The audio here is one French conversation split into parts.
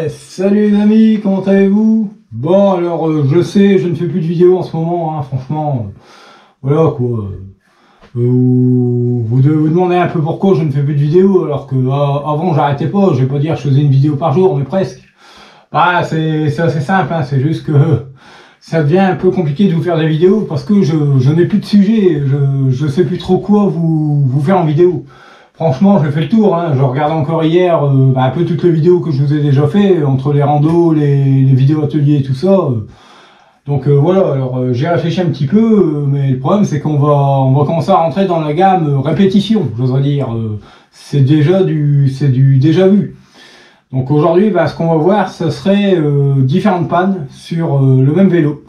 Ouais, salut les amis, comment allez-vous? Bon, alors, je sais, je ne fais plus de vidéos en ce moment, hein, franchement, voilà quoi. Vous devez vous demander un peu pourquoi je ne fais plus de vidéos, alors que avant j'arrêtais pas, je vais pas dire que je faisais une vidéo par jour, mais presque. Bah, c'est assez simple, hein, c'est juste que ça devient un peu compliqué de vous faire des vidéos parce que je n'ai plus de sujet, je sais plus trop quoi vous faire en vidéo. Franchement, je fais le tour, hein. Je regarde encore hier un peu toutes les vidéos que je vous ai déjà fait, entre les randos, les vidéos ateliers et tout ça. Donc voilà, alors j'ai réfléchi un petit peu, mais le problème c'est on va commencer à rentrer dans la gamme répétition, j'oserais dire. C'est du déjà vu. Donc aujourd'hui, ce qu'on va voir, ce serait différentes pannes sur le même vélo.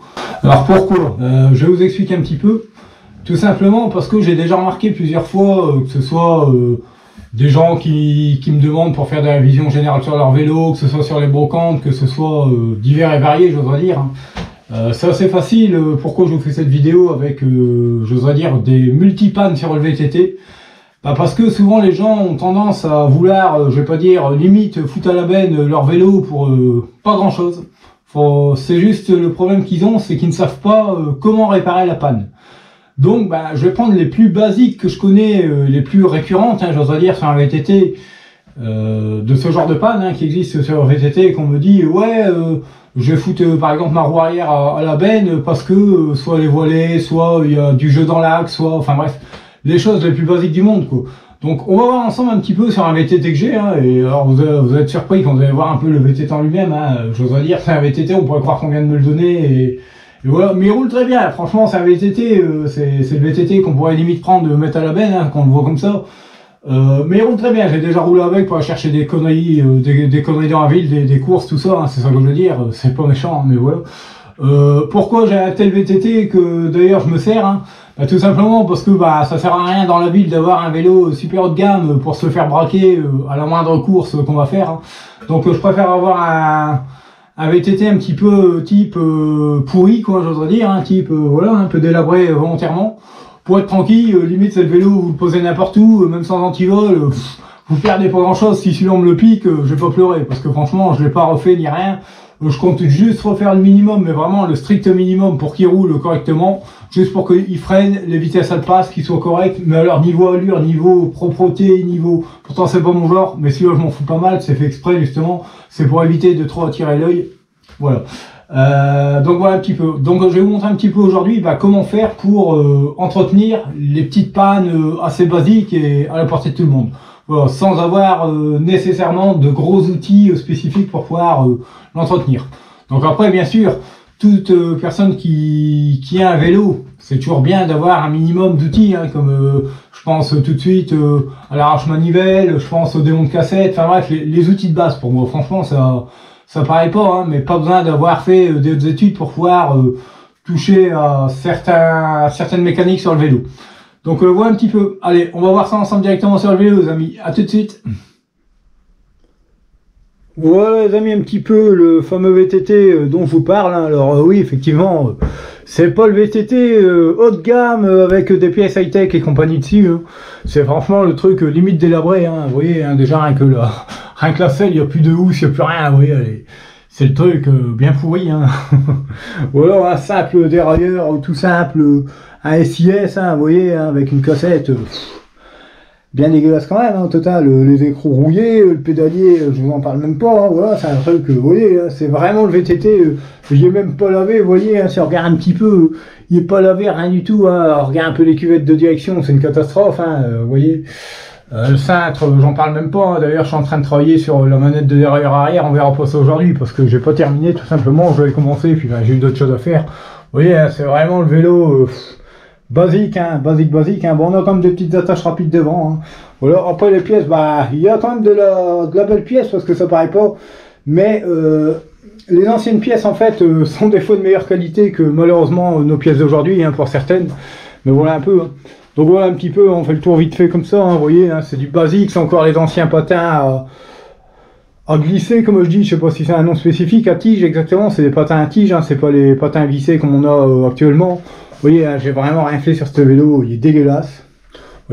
Alors pourquoi? Je vais vous expliquer un petit peu. Tout simplement parce que j'ai déjà remarqué plusieurs fois que ce soit des gens qui me demandent pour faire des révisions générales sur leur vélo, que ce soit sur les brocantes, que ce soit divers et variés, j'oserais dire. C'est assez facile. Pourquoi je vous fais cette vidéo avec, j'oserais dire, des multipannes sur le VTT? Parce que souvent les gens ont tendance à vouloir, je vais pas dire, limite foutre à la benne leur vélo pour pas grand chose. C'est juste le problème qu'ils ont, c'est qu'ils ne savent pas comment réparer la panne. Donc, je vais prendre les plus basiques que je connais, les plus récurrentes, hein, j'oserais dire, sur un VTT, de ce genre de panne qui existe sur un VTT, et qu'on me dit, ouais, je vais foutre par exemple ma roue arrière à la benne parce que soit elle est voilée, soit il y a du jeu dans l'axe, soit, enfin bref, les choses les plus basiques du monde, quoi. Donc, on va voir ensemble un petit peu sur un VTT que j'ai, hein, et alors vous allez être surpris quand vous allez voir un peu le VTT en lui-même, hein, j'oserais dire, c'est un VTT, on pourrait croire qu'on vient de me le donner, et voilà, mais il roule très bien, franchement c'est un VTT, c'est le VTT qu'on pourrait limite prendre, mettre à la benne, hein, quand on le voit comme ça. Mais il roule très bien, j'ai déjà roulé avec pour aller chercher des conneries, des conneries dans la ville, des courses, tout ça, hein, c'est ça que je veux dire, c'est pas méchant, hein, mais voilà. Pourquoi j'ai un tel VTT que d'ailleurs je me sers, hein, tout simplement parce que ça sert à rien dans la ville d'avoir un vélo super haut de gamme pour se faire braquer à la moindre course qu'on va faire, hein. Donc je préfère avoir un VTT un petit peu type pourri, quoi, j'oserais dire, hein, type voilà, un peu délabré volontairement, pour être tranquille. Limite c'est le vélo, vous le posez n'importe où, même sans antivol, vous perdez pas grand chose. Si celui-là me le pique, je vais pas pleurer, parce que franchement je l'ai pas refait ni rien. Je compte juste refaire le minimum, mais vraiment le strict minimum pour qu'il roule correctement, juste pour qu'il freine, les vitesses elles passent, qu'il soit correct, mais alors niveau allure, niveau propreté, niveau... Pourtant c'est pas mon genre, mais celui-là je m'en fous pas mal, c'est fait exprès justement, c'est pour éviter de trop attirer l'œil. Voilà. Donc voilà un petit peu. Donc je vais vous montrer un petit peu aujourd'hui comment faire pour entretenir les petites pannes assez basiques et à la portée de tout le monde. Voilà, sans avoir nécessairement de gros outils spécifiques pour pouvoir l'entretenir. Donc après, bien sûr, toute personne qui a un vélo, c'est toujours bien d'avoir un minimum d'outils, hein, comme je pense tout de suite à l'arrache manivelle, je pense au démon de cassette, enfin bref, les outils de base pour moi. Franchement, ça paraît pas, hein, mais pas besoin d'avoir fait des études pour pouvoir toucher à certaines mécaniques sur le vélo. Donc voilà un petit peu. Allez, on va voir ça ensemble directement sur le vélo, les amis. À tout de suite. Voilà les amis, un petit peu le fameux VTT dont je vous parle, hein. Alors oui, effectivement, c'est pas le VTT haut de gamme avec des pièces high-tech et compagnie dessus, hein. C'est franchement le truc limite délabré, hein. Vous voyez, hein, déjà rien que la selle, il n'y a plus de housse, il n'y a plus rien, vous voyez, allez. C'est le truc bien pourri, hein. Ou alors un simple dérailleur, tout simple, un SIS, hein, vous voyez, hein, avec une cassette bien dégueulasse quand même, hein, au total, les écrous rouillés, le pédalier, je vous en parle même pas, hein, voilà, c'est un truc, vous voyez, hein, c'est vraiment le VTT, je l'ai même pas lavé, vous voyez, hein, si on regarde un petit peu, il est pas lavé, rien du tout, hein, on regarde un peu les cuvettes de direction, c'est une catastrophe, hein, vous voyez. Le cintre, j'en parle même pas, hein. D'ailleurs je suis en train de travailler sur la manette de dérailleur arrière, on verra pas ça aujourd'hui parce que j'ai pas terminé, tout simplement, je vais commencer, puis j'ai eu d'autres choses à faire. Vous voyez, hein, c'est vraiment le vélo basique, hein, basique, hein. Bon, on a quand même des petites attaches rapides devant, hein. Voilà, après les pièces, il y a quand même de la belle pièce parce que ça paraît pas, mais les anciennes pièces en fait sont des fois de meilleure qualité que malheureusement nos pièces d'aujourd'hui, hein, pour certaines, mais voilà un peu, hein. Donc voilà un petit peu, on fait le tour vite fait comme ça, hein, vous voyez, hein, c'est du basique, c'est encore les anciens patins à glisser, comme je dis, je sais pas si c'est un nom spécifique, à tige exactement, c'est des patins à tige, hein, c'est pas les patins glissés comme on a actuellement. Vous voyez, hein, j'ai vraiment rien fait sur ce vélo, il est dégueulasse.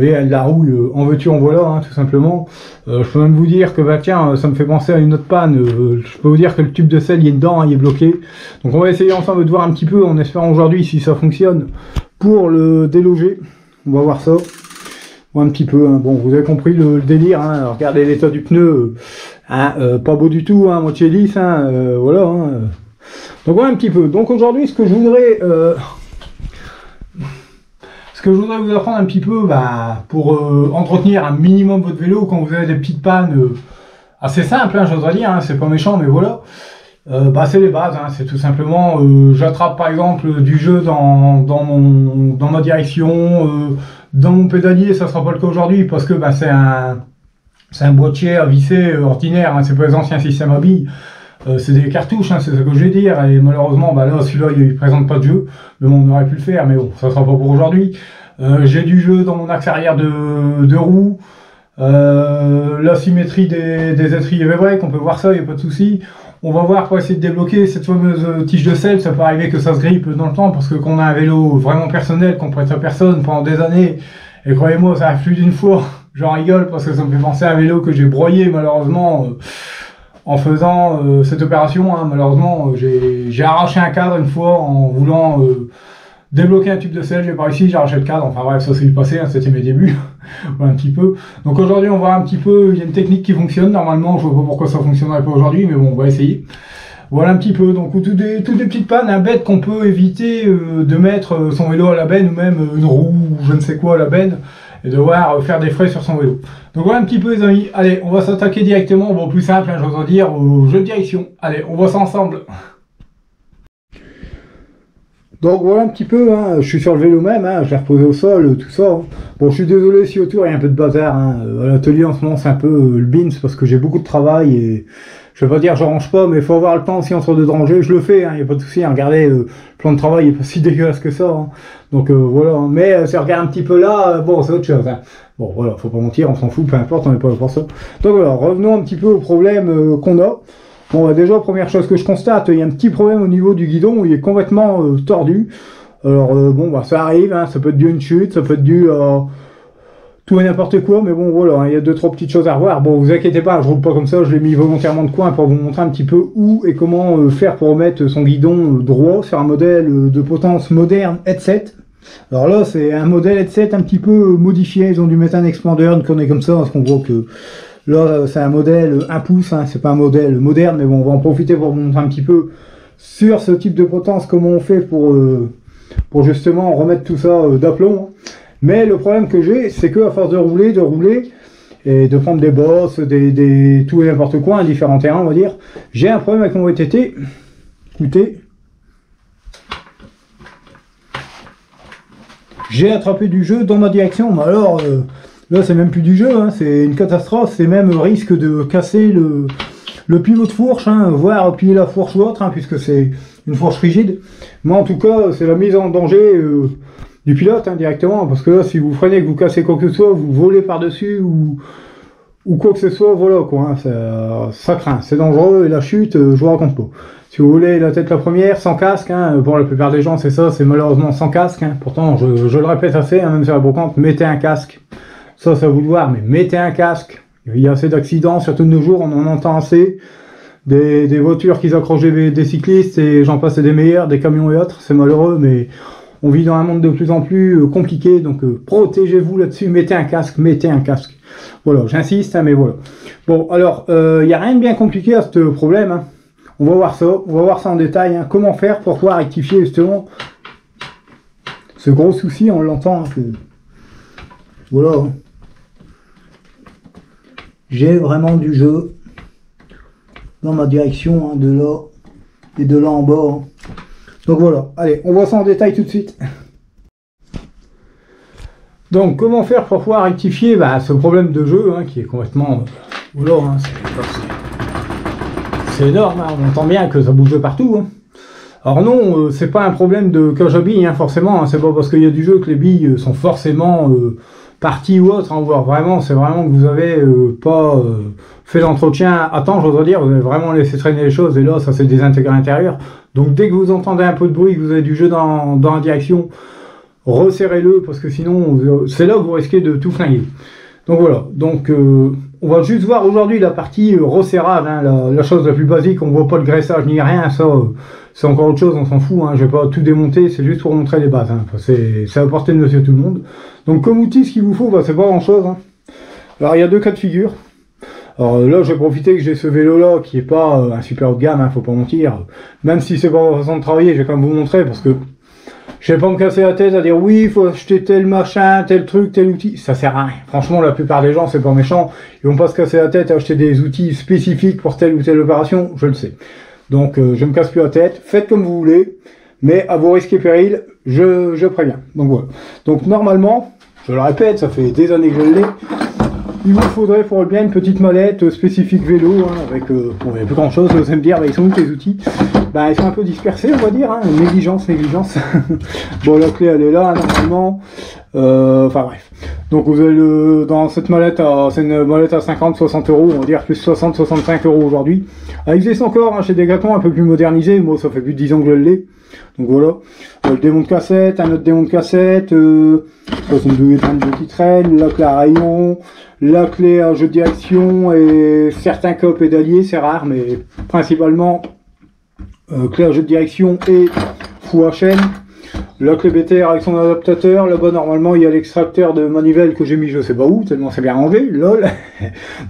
voyez, elle la roule en veux-tu en voilà, hein, tout simplement. Je peux même vous dire que bah tiens, ça me fait penser à une autre panne. Je peux vous dire que le tube de sel il est dedans, hein, il est bloqué. Donc on va essayer ensemble de voir un petit peu, en espérant aujourd'hui si ça fonctionne, pour le déloger. On va voir ça. Un petit peu, hein. Bon, vous avez compris le délire, hein. Regardez l'état du pneu, hein, pas beau du tout, hein, moitié lisse, hein, voilà. Hein. Donc voilà un petit peu. Donc aujourd'hui, ce que je voudrais vous apprendre un petit peu, bah, pour entretenir un minimum votre vélo quand vous avez des petites pannes assez simples, hein, j'oserais dire, hein, c'est pas méchant, mais voilà. Bah, c'est les bases, hein, c'est tout simplement, j'attrape par exemple du jeu dans ma direction, dans mon pédalier, ça sera pas le cas aujourd'hui parce que bah, c'est un boîtier à visser ordinaire, hein, c'est pas les anciens systèmes à billes, c'est des cartouches, hein, c'est ce que je vais dire, et malheureusement bah, là celui-là il présente pas de jeu, mais bon on aurait pu le faire, mais bon ça sera pas pour aujourd'hui. J'ai du jeu dans mon axe arrière de roue, la symétrie des étriers V-brake, on peut voir ça, il n'y a pas de souci. On va voir pour essayer de débloquer cette fameuse tige de sel. Ça peut arriver que ça se grippe dans le temps parce que quand on a un vélo vraiment personnel qu'on prête à personne pendant des années, et croyez-moi ça arrive plus d'une fois, j'en rigole parce que ça me fait penser à un vélo que j'ai broyé malheureusement en faisant cette opération, hein. Malheureusement j'ai arraché un cadre une fois en voulant débloquer un tube de sel, j'ai pas réussi, j'ai arraché le cadre, enfin bref ça s'est passé, hein, c'était mes débuts. Voilà, un petit peu. Donc aujourd'hui on va voir un petit peu, il y a une technique qui fonctionne, normalement je vois pas pourquoi ça fonctionnerait pas aujourd'hui, mais bon on va essayer. Voilà un petit peu, donc toutes des petites pannes, un bête qu'on peut éviter de mettre son vélo à la benne, ou même une roue, ou je ne sais quoi à la benne, et devoir faire des frais sur son vélo. Donc voilà un petit peu les amis, allez on va s'attaquer directement, bon plus simple, hein, j'ose dire, au jeu de direction. Allez on voit ça ensemble. Donc voilà un petit peu, hein, je suis sur le vélo même, hein, je l'ai reposé au sol, tout ça. Hein. Bon, je suis désolé si autour il y a un peu de bazar. Hein. À l'atelier en ce moment c'est un peu le bins parce que j'ai beaucoup de travail et je vais pas dire je range pas, mais il faut avoir le temps aussi entre deux rangées. Je le fais, il n'y a pas de souci. Hein. Regardez, le plan de travail est pas si dégueulasse que ça. Hein. Donc voilà, hein. Mais si on regarde un petit peu là, bon c'est autre chose. Hein. Bon voilà, faut pas mentir, on s'en fout, peu importe, on n'est pas là pour ça. Donc voilà, revenons un petit peu au problème qu'on a. Bon, bah déjà, première chose que je constate, il y a un petit problème au niveau du guidon, il est complètement tordu. Alors, bon, bah ça arrive, hein, ça peut être dû à une chute, ça peut être dû à tout et n'importe quoi, mais bon, voilà, hein, il y a deux, trois petites choses à revoir. Bon, vous inquiétez pas, je roule pas comme ça, je l'ai mis volontairement de coin pour vous montrer un petit peu où et comment faire pour remettre son guidon droit sur un modèle de potence moderne headset. Alors là, c'est un modèle headset un petit peu modifié, ils ont dû mettre un expander, une connerie comme ça, parce qu'on voit que là, c'est un modèle 1 pouce, hein, c'est pas un modèle moderne, mais bon, on va en profiter pour vous montrer un petit peu sur ce type de potence comment on fait pour justement remettre tout ça d'aplomb. Hein. Mais le problème que j'ai, c'est que à force de rouler, et de prendre des bosses, tout et n'importe quoi, différents terrains, on va dire, j'ai un problème avec mon VTT. Écoutez, j'ai attrapé du jeu dans ma direction, mais alors... là, c'est même plus du jeu, hein, c'est une catastrophe, c'est même risque de casser le pivot de fourche, hein, voire plier la fourche ou autre, hein, puisque c'est une fourche rigide. Mais en tout cas, c'est la mise en danger du pilote, hein, directement, parce que là, si vous freinez, que vous cassez quoi que ce soit, vous volez par-dessus, ou quoi que ce soit, voilà, quoi, hein, ça craint, c'est dangereux, et la chute, je vous raconte pas. Si vous voulez la tête la première, sans casque, hein, pour la plupart des gens, c'est ça, c'est malheureusement sans casque, hein, pourtant, je le répète assez, hein, même sur la brocante, mettez un casque. Ça, c'est à vous de voir, mais mettez un casque. Il y a assez d'accidents, surtout de nos jours, on en entend assez. Des voitures qui accrochent des cyclistes, et j'en passe des meilleurs, des camions et autres. C'est malheureux, mais on vit dans un monde de plus en plus compliqué, donc protégez-vous là-dessus, mettez un casque, mettez un casque. Voilà, j'insiste, hein, mais voilà. Bon, alors, il n'y a rien de bien compliqué à ce problème. Hein. On va voir ça en détail. Hein. Comment faire pour pouvoir rectifier justement ce gros souci, on l'entend. Hein, voilà. Hein. J'ai vraiment du jeu dans ma direction, hein, de là et de là en bas. Hein. Donc voilà, allez, on voit ça en détail tout de suite. Donc comment faire pour pouvoir rectifier ce problème de jeu, hein, qui est complètement... voilà, hein, c'est énorme, hein, on entend bien que ça bouge de partout. Hein. Alors non, c'est pas un problème de cage à billes, hein, forcément, hein, c'est pas parce qu'il y a du jeu que les billes sont forcément... partie ou autre, hein, voir vraiment, c'est vraiment que vous avez pas fait l'entretien à temps, j'oserais dire, vous avez vraiment laissé traîner les choses, et là, ça s'est désintégré à l'intérieur. Donc dès que vous entendez un peu de bruit, que vous avez du jeu dans la direction, resserrez-le parce que sinon c'est là que vous risquez de tout flinguer. Donc voilà, donc on va juste voir aujourd'hui la partie resserrage, hein, la chose la plus basique, on voit pas le graissage ni rien, ça c'est encore autre chose, on s'en fout, hein, je vais pas tout démonter, c'est juste pour montrer les bases, hein, c'est à la portée de monsieur tout le monde. Donc comme outil, ce qu'il vous faut, bah, c'est pas grand chose, hein. Alors il y a deux cas de figure. Alors là, j'ai profité que j'ai ce vélo-là qui est pas un super haut de gamme, hein, faut pas mentir. Même si c'est pas ma façon de travailler, je vais quand même vous montrer parce que je vais pas me casser la tête à dire oui, il faut acheter tel machin, tel truc, tel outil. Ça sert à rien. Franchement, la plupart des gens, c'est pas méchant. Ils vont pas se casser la tête à acheter des outils spécifiques pour telle ou telle opération, je le sais. Donc je me casse plus la tête. Faites comme vous voulez, mais à vos risques et périls, je préviens. Donc voilà. Donc normalement, je le répète, ça fait des années que je l'ai. Il vous faudrait pour le bien une petite mallette spécifique vélo, hein, avec, bon, il n'y a plus grand chose, vous allez me dire, bah, ils sont où les outils? Bah, ils sont un peu dispersés, on va dire, hein, négligence. Bon, la clé, elle est là, normalement, enfin bref. Donc, vous avez dans cette mallette, c'est une mallette à 50-60 euros, on va dire plus 60-65 euros aujourd'hui. Elle existe encore, hein, chez Decathlon, un peu plus modernisé, moi, ça fait plus de 10 ans que je l'ai. Donc voilà, le démon de cassette, un autre démon de cassette, une douille de titrelle, la clé à rayon, la clé à jeu de direction et certains cas pédaliers, c'est rare, mais principalement clé à jeu de direction et fou à chaîne, la clé BTR avec son adaptateur, là-bas normalement il y a l'extracteur de manivelle que j'ai mis je sais pas où, tellement c'est bien rangé, lol.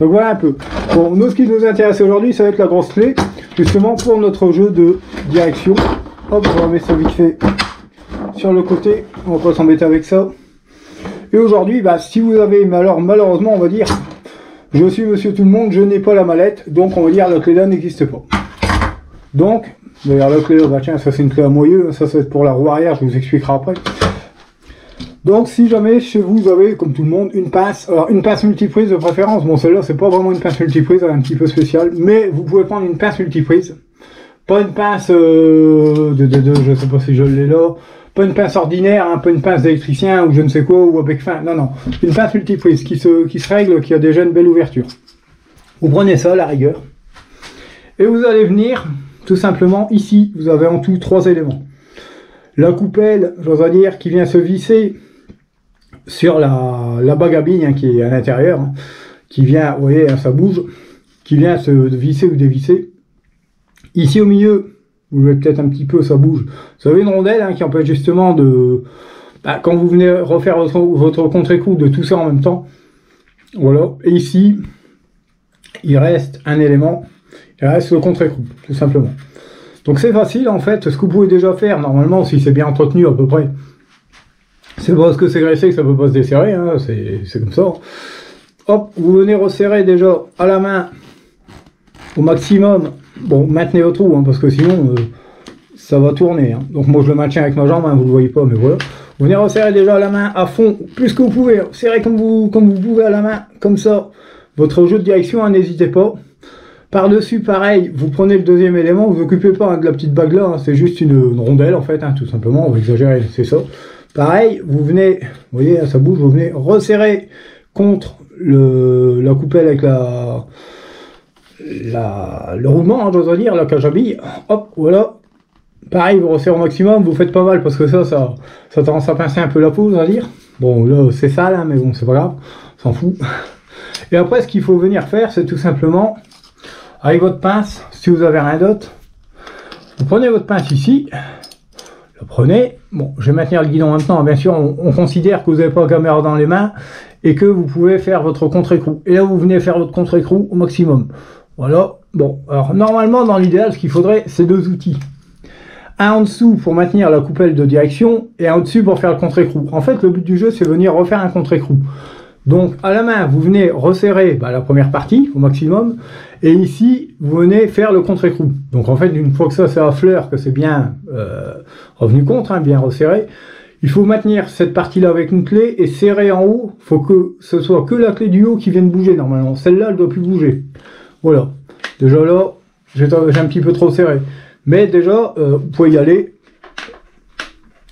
Donc voilà un peu. Bon, nous ce qui nous intéresse aujourd'hui, ça va être la grosse clé, justement pour notre jeu de direction. Hop, on va mettre ça vite fait sur le côté, on va pas s'embêter avec ça. Et aujourd'hui, bah, si vous avez, malheureusement, on va dire, je suis monsieur tout le monde, je n'ai pas la mallette, donc on va dire la clé là n'existe pas. Donc, d'ailleurs la clé là, bah tiens, ça c'est une clé à moyeu, ça va être pour la roue arrière, je vous expliquerai après. Donc si jamais chez vous, vous avez, comme tout le monde, une pince, alors une pince multiprise de préférence, bon celle-là c'est pas vraiment une pince multiprise, elle est un petit peu spéciale, mais vous pouvez prendre une pince multiprise. Pas une pince je sais pas si je l'ai là, pas une pince ordinaire, hein, pas une pince d'électricien ou je ne sais quoi, ou avec fin, non, non, une pince multiprise qui se règle, qui a déjà une belle ouverture. Vous prenez ça à la rigueur, et vous allez venir, tout simplement, ici, vous avez en tout 3 éléments. La coupelle, j'ose dire, qui vient se visser sur la bague à billes, hein, qui est à l'intérieur, hein, qui vient, vous voyez, hein, ça bouge, qui vient se visser ou dévisser. Ici au milieu, vous voyez peut-être un petit peu, ça bouge. Vous avez une rondelle, hein, qui empêche justement de... Bah, quand vous venez refaire votre contre-écrou, de tout ça en même temps. Voilà. Et ici, il reste un élément. Il reste le contre-écrou, tout simplement. Donc c'est facile en fait. Ce que vous pouvez déjà faire, normalement, si c'est bien entretenu à peu près. C'est pas parce que c'est graissé que ça peut pas se desserrer, hein, c'est comme ça. Hop, vous venez resserrer déjà à la main au maximum. Bon, maintenez votre roue, hein, parce que sinon, ça va tourner. Hein. Donc moi, je le maintiens avec ma jambe, hein, vous le voyez pas, mais voilà. Vous venez resserrer déjà à la main à fond, plus que vous pouvez. Serrez comme vous pouvez à la main, comme ça. Votre jeu de direction, hein, n'hésitez pas. Par-dessus, pareil, vous prenez le deuxième élément, vous occupez pas, hein, de la petite bague là, hein, c'est juste une rondelle en fait, hein, tout simplement, on va exagérer, c'est ça. Pareil, vous venez, vous voyez, ça bouge, vous venez resserrer contre la coupelle avec le roulement, hein, j'ose dire, la cage à billes, hop, voilà. Pareil, vous resserrez au maximum, vous faites pas mal parce que ça tendance à pincer un peu la peau, on va dire. Bon, là, c'est sale, hein, mais bon, c'est pas grave, on s'en fout. Et après, ce qu'il faut venir faire, c'est tout simplement, avec votre pince, si vous avez rien d'autre, vous prenez votre pince ici, le prenez, bon, je vais maintenir le guidon maintenant, bien sûr, on considère que vous n'avez pas la caméra dans les mains et que vous pouvez faire votre contre-écrou. Et là, vous venez faire votre contre-écrou au maximum. Voilà, bon, alors normalement, dans l'idéal, ce qu'il faudrait, c'est 2 outils. Un en dessous pour maintenir la coupelle de direction et un au-dessus pour faire le contre-écrou. En fait, le but du jeu, c'est venir refaire un contre-écrou. Donc, à la main, vous venez resserrer la première partie au maximum. Et ici, vous venez faire le contre-écrou. Donc, en fait, une fois que ça, c'est à fleur, que c'est bien revenu contre, hein, bien resserré, il faut maintenir cette partie-là avec une clé et serrer en haut. Il faut que ce soit que la clé du haut qui vienne bouger, normalement. Celle-là, elle ne doit plus bouger. Voilà. Déjà là, j'ai un petit peu trop serré. Mais déjà, vous pouvez y aller.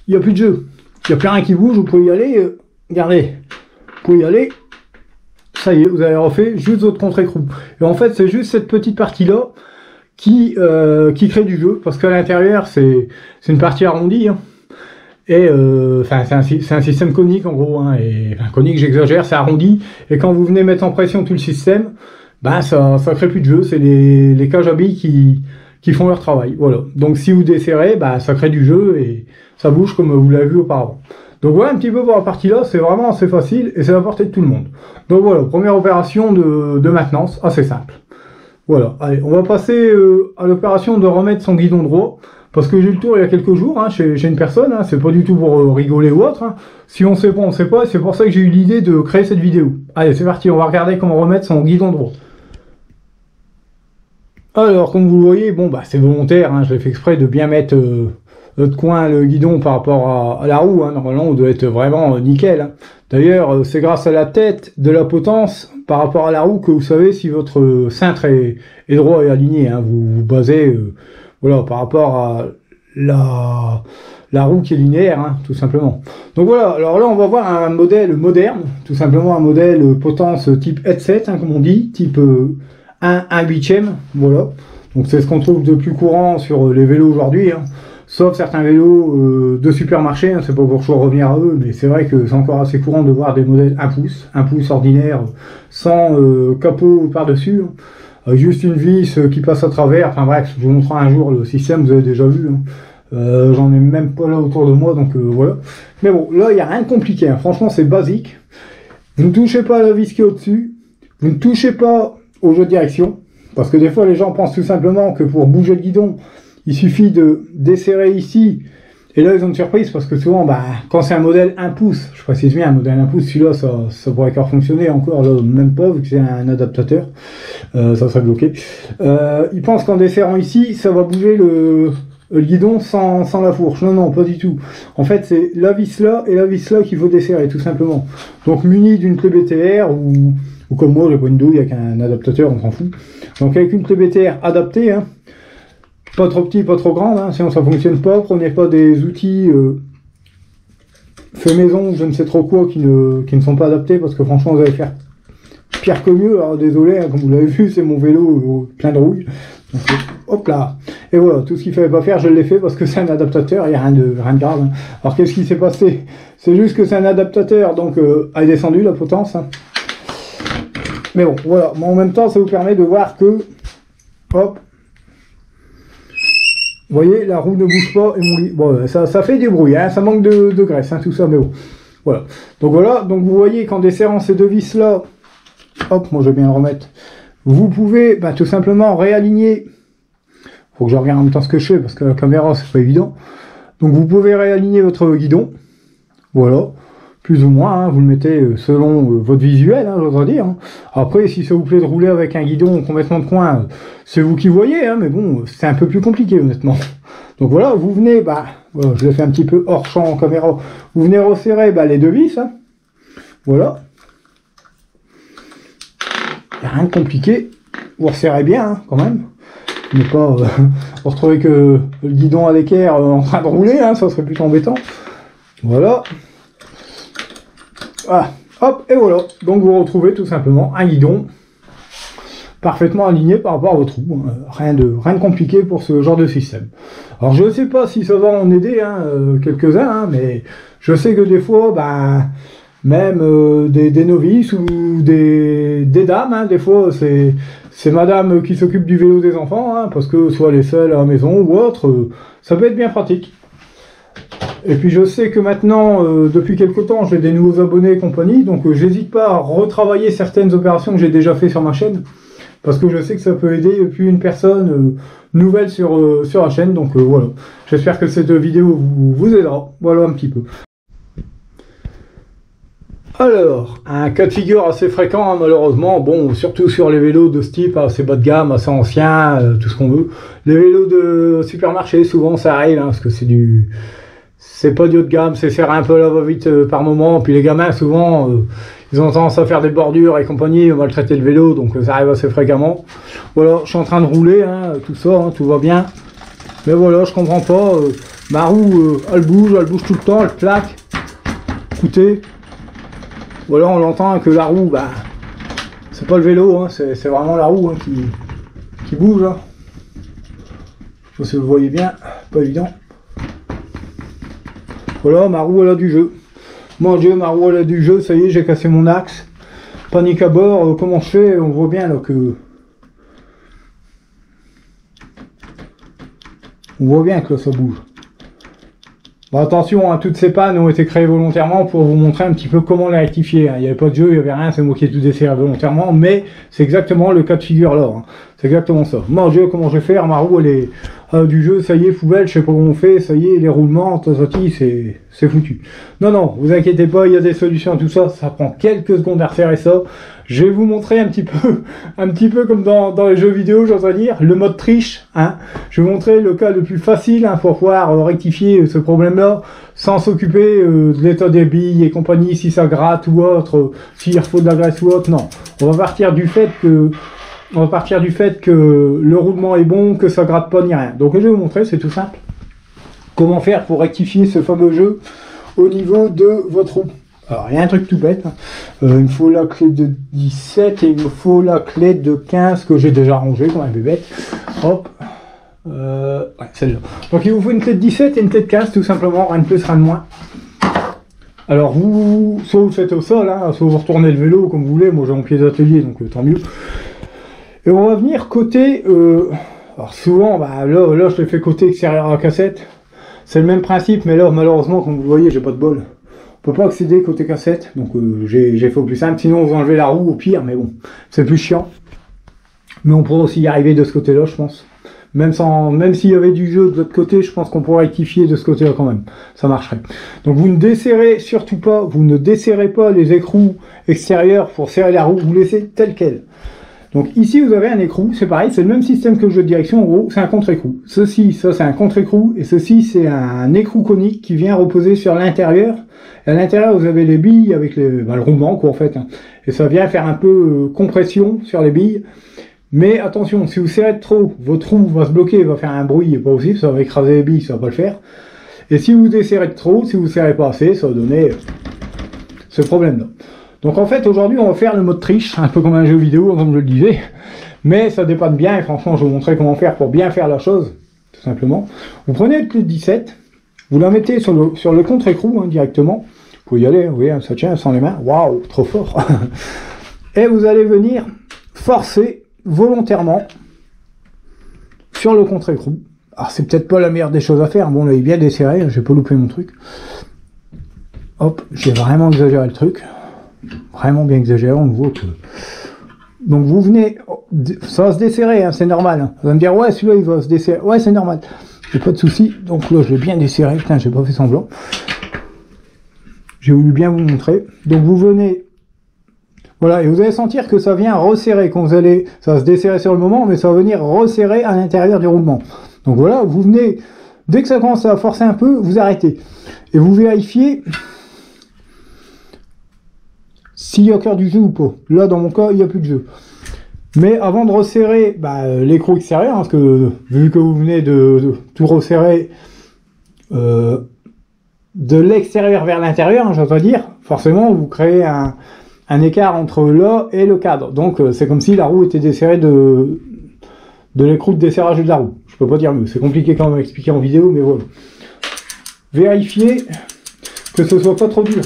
Il n'y a plus de jeu. Il n'y a plus rien qui bouge, vous pouvez y aller. Regardez. Vous pouvez y aller. Ça y est, vous avez refait juste votre contre-écrou. Et en fait, c'est juste cette petite partie-là qui crée du jeu. Parce qu'à l'intérieur, c'est une partie arrondie. Hein. Et enfin, c'est un système conique en gros, hein, et enfin, conique, j'exagère, c'est arrondi. Et quand vous venez mettre en pression tout le système, ben ça crée plus de jeu. C'est les cages à billes qui font leur travail. Voilà. Donc si vous desserrez, ben, ça crée du jeu et ça bouge comme vous l'avez vu auparavant. Donc voilà un petit peu pour la partie là, c'est vraiment assez facile et c'est à la portée de tout le monde. Donc voilà, première opération de maintenance, assez simple. Voilà, allez, on va passer à l'opération de remettre son guidon droit. Parce que j'ai eu le tour il y a quelques jours hein, chez une personne, hein, c'est pas du tout pour rigoler ou autre. Hein. Si on sait pas, on sait pas, et c'est pour ça que j'ai eu l'idée de créer cette vidéo. Allez, c'est parti, on va regarder comment remettre son guidon droit. Alors, comme vous le voyez, bon bah c'est volontaire, hein, je l'ai fait exprès de bien mettre de coin le guidon par rapport à la roue. Hein. Normalement, on doit être vraiment nickel. Hein. D'ailleurs, c'est grâce à la tête de la potence par rapport à la roue que vous savez si votre cintre est droit et aligné. Hein. Vous basez voilà, par rapport à la roue qui est linéaire, hein, tout simplement. Donc voilà, alors là on va voir un modèle moderne, tout simplement un modèle potence type headset, hein, comme on dit, type 1/8e, voilà. Donc c'est ce qu'on trouve de plus courant sur les vélos aujourd'hui, hein. Sauf certains vélos de supermarché, hein, c'est pas pour toujours revenir à eux, mais c'est vrai que c'est encore assez courant de voir des modèles 1 pouce ordinaire, sans capot par-dessus, hein. Juste une vis qui passe à travers, enfin bref, je vous montrerai un jour le système, vous avez déjà vu, hein. J'en ai même pas là autour de moi, donc voilà. Mais bon, là il n'y a rien de compliqué, hein. Franchement c'est basique. Vous ne touchez pas à la vis qui est au-dessus, vous ne touchez pas au jeu de direction, parce que des fois les gens pensent tout simplement que pour bouger le guidon, il suffit de desserrer ici, et là ils ont une surprise, parce que souvent, bah, quand c'est un modèle 1 pouce, je précise bien un modèle 1 pouce, celui-là ça pourrait encore fonctionner encore, là, même pas, vu que c'est un adaptateur, ça serait bloqué. Ils pensent qu'en desserrant ici, ça va bouger le guidon sans la fourche. Non, non, pas du tout. En fait, c'est la vis là et la vis là qu'il faut desserrer, tout simplement. Donc, muni d'une clé BTR ou comme moi, j'ai pas une douille avec un adaptateur, on s'en fout. Donc, avec une clé BTR adaptée, hein, pas trop petit, pas trop grande, hein, sinon ça fonctionne pas. Prenez pas des outils fait maison, je ne sais trop quoi, qui ne sont pas adaptés, parce que franchement, vous allez faire pire que mieux. Alors, désolé, hein, comme vous l'avez vu, c'est mon vélo plein de rouille. Donc, hop là. Et voilà, tout ce qu'il ne fallait pas faire, je l'ai fait parce que c'est un adaptateur, il n'y a rien de grave. Hein. Alors qu'est-ce qui s'est passé? C'est juste que c'est un adaptateur, donc elle est descendue la potence. Hein. Mais bon, voilà. Mais en même temps, ça vous permet de voir que, hop, vous voyez, la roue ne bouge pas et mon lit. Bon, ça fait du bruit, hein, ça manque de graisse, hein, tout ça, mais bon. Voilà. Donc vous voyez qu'en desserrant ces deux vis là, hop, moi je vais bien le remettre. Vous pouvez tout simplement réaligner. Faut que je regarde en même temps ce que je fais parce que la caméra c'est pas évident. Donc vous pouvez réaligner votre guidon. Voilà. Plus ou moins, hein, vous le mettez selon votre visuel, hein, j'oserais dire. Hein. Après, si ça vous plaît de rouler avec un guidon complètement de coin, c'est vous qui voyez, hein, mais bon, c'est un peu plus compliqué honnêtement. Donc voilà, vous venez, voilà, je l'ai fait un petit peu hors champ en caméra. Vous venez resserrer les deux vis. Hein. Voilà. Il n'y a rien de compliqué, vous resserrez bien hein, quand même, mais pas vous retrouvez que le guidon à l'équerre en train de rouler, hein, ça serait plutôt embêtant. Voilà. Voilà, hop, et voilà. Donc vous retrouvez tout simplement un guidon parfaitement aligné par rapport à votre roue. Hein. Rien de compliqué pour ce genre de système. Alors je ne sais pas si ça va en aider hein, quelques-uns, hein, mais je sais que des fois, même des novices ou des dames, hein, des fois c'est madame qui s'occupe du vélo des enfants, hein, parce que soit les seuls à la maison ou autre, ça peut être bien pratique. Et puis je sais que maintenant, depuis quelques temps, j'ai des nouveaux abonnés et compagnie, donc j'hésite pas à retravailler certaines opérations que j'ai déjà fait sur ma chaîne, parce que je sais que ça peut aider plus une personne nouvelle sur la chaîne, donc voilà. J'espère que cette vidéo vous aidera, voilà un petit peu. Alors, un cas de figure assez fréquent, hein, malheureusement, bon, surtout sur les vélos de ce type, assez bas de gamme, assez anciens, tout ce qu'on veut. Les vélos de supermarché, souvent ça arrive, hein, parce que c'est pas du haut de gamme, c'est serré un peu à la va-vite par moment, puis les gamins, souvent, ils ont tendance à faire des bordures et compagnie, maltraiter le vélo, donc ça arrive assez fréquemment. Voilà, je suis en train de rouler, hein, tout ça, hein, tout va bien. Mais voilà, je comprends pas, ma roue, elle bouge tout le temps, elle claque. Écoutez. Voilà, on l'entend que la roue, c'est pas le vélo, hein, c'est vraiment la roue hein, qui bouge. Hein. Je sais pas si vous le voyez bien, pas évident. Voilà, ma roue elle a du jeu. Mon Dieu, ma roue elle a du jeu, ça y est, j'ai cassé mon axe. Panique à bord, comment je fais? On voit bien là que... On voit bien que là ça bouge. Bon, attention, hein, toutes ces pannes ont été créées volontairement pour vous montrer un petit peu comment les rectifier. Hein. Il n'y avait pas de jeu, il n'y avait rien, c'est moi qui ai tout desserré volontairement, mais c'est exactement le cas de figure là. Hein. C'est exactement ça. Mon Dieu, comment je vais faire? Ma roue elle est du jeu, ça y est, poubelle, je sais pas comment on fait, ça y est, les roulements, c'est foutu. Non, non, vous inquiétez pas, il y a des solutions à tout ça, ça prend quelques secondes à refaire et ça. Je vais vous montrer un petit peu comme dans les jeux vidéo, j'ose dire, le mode triche. Hein. Je vais vous montrer le cas le plus facile hein, pour pouvoir rectifier ce problème-là, sans s'occuper de l'état des billes et compagnie, si ça gratte ou autre, s'il faut de la graisse ou autre. Non, on va partir du fait que le roulement est bon, que ça gratte pas ni rien. Donc je vais vous montrer, c'est tout simple. Comment faire pour rectifier ce fameux jeu au niveau de votre roue. Alors, il y a un truc tout bête. Hein. Il me faut la clé de 17 et il me faut la clé de 15 que j'ai déjà rangée comme un bébête. Hop. Ouais, celle-là. Donc, il vous faut une clé de 17 et une clé de 15, tout simplement. Rien de plus, rien de moins. Alors, soit vous le faites au sol, hein, soit vous retournez le vélo comme vous voulez. Moi, j'ai mon pied d'atelier, donc tant mieux. Et on va venir côté... alors, souvent, bah, là, je l'ai fait côté extérieur à la cassette. C'est le même principe, mais là, malheureusement, comme vous le voyez, j'ai pas de bol. On peut pas accéder côté cassette, donc j'ai fait au plus simple. Sinon, vous enlevez la roue au pire, mais bon, c'est plus chiant. Mais on pourrait aussi y arriver de ce côté-là, je pense. Même s'il y avait du jeu de l'autre côté, je pense qu'on pourrait rectifier de ce côté-là quand même. Ça marcherait. Donc vous ne desserrez surtout pas, vous ne desserrez pas les écrous extérieurs pour serrer la roue, vous laissez tel quel. Donc ici vous avez un écrou, c'est pareil, c'est le même système que le jeu de direction, en gros, c'est un contre-écrou. Ça c'est un contre-écrou, et ceci c'est un écrou conique qui vient reposer sur l'intérieur. Et à l'intérieur vous avez les billes avec le roulement quoi en fait. Hein. Et ça vient faire un peu compression sur les billes. Mais attention, si vous serrez de trop, votre roue va se bloquer, va faire un bruit pas possible, ça va écraser les billes, ça va pas le faire. Et si vous desserrez de trop, si vous serrez pas assez, ça va donner ce problème-là. Donc en fait aujourd'hui on va faire le mode triche, un peu comme un jeu vidéo comme je le disais, mais ça dépanne bien et franchement je vais vous montrer comment faire pour bien faire la chose, tout simplement. Vous prenez le clé de 17, vous la mettez sur le contre-écrou hein, directement, vous pouvez y aller, vous voyez ça tient sans les mains, waouh, trop fort. Et vous allez venir forcer volontairement sur le contre-écrou. Alors c'est peut-être pas la meilleure des choses à faire, bon là il est bien desserré, j'ai pas loupé mon truc. Hop, j'ai vraiment exagéré le truc. Vraiment bien exagéré, on voit que... Donc vous venez, ça va se desserrer, hein, c'est normal. Hein. Vous allez me dire, ouais, celui-là il va se desserrer. Ouais, c'est normal. J'ai pas de souci. Donc là, je l'ai bien desserré. Putain, j'ai pas fait semblant. J'ai voulu bien vous montrer. Donc vous venez, voilà, et vous allez sentir que ça vient resserrer. Quand vous allez, ça va se desserrer sur le moment, mais ça va venir resserrer à l'intérieur du roulement. Donc voilà, vous venez, dès que ça commence à forcer un peu, vous arrêtez. Et vous vérifiez s'il y a encore du jeu ou pas. Là, dans mon cas, il n'y a plus de jeu. Mais avant de resserrer l'écrou extérieur, hein, parce que vu que vous venez de tout resserrer de l'extérieur vers l'intérieur, hein, j'entends dire, forcément, vous créez un écart entre là et le cadre. Donc, c'est comme si la roue était desserrée de l'écrou de desserrage de la roue. Je peux pas dire mieux. C'est compliqué quand même à expliquer en vidéo, mais voilà. Vérifiez que ce soit pas trop dur.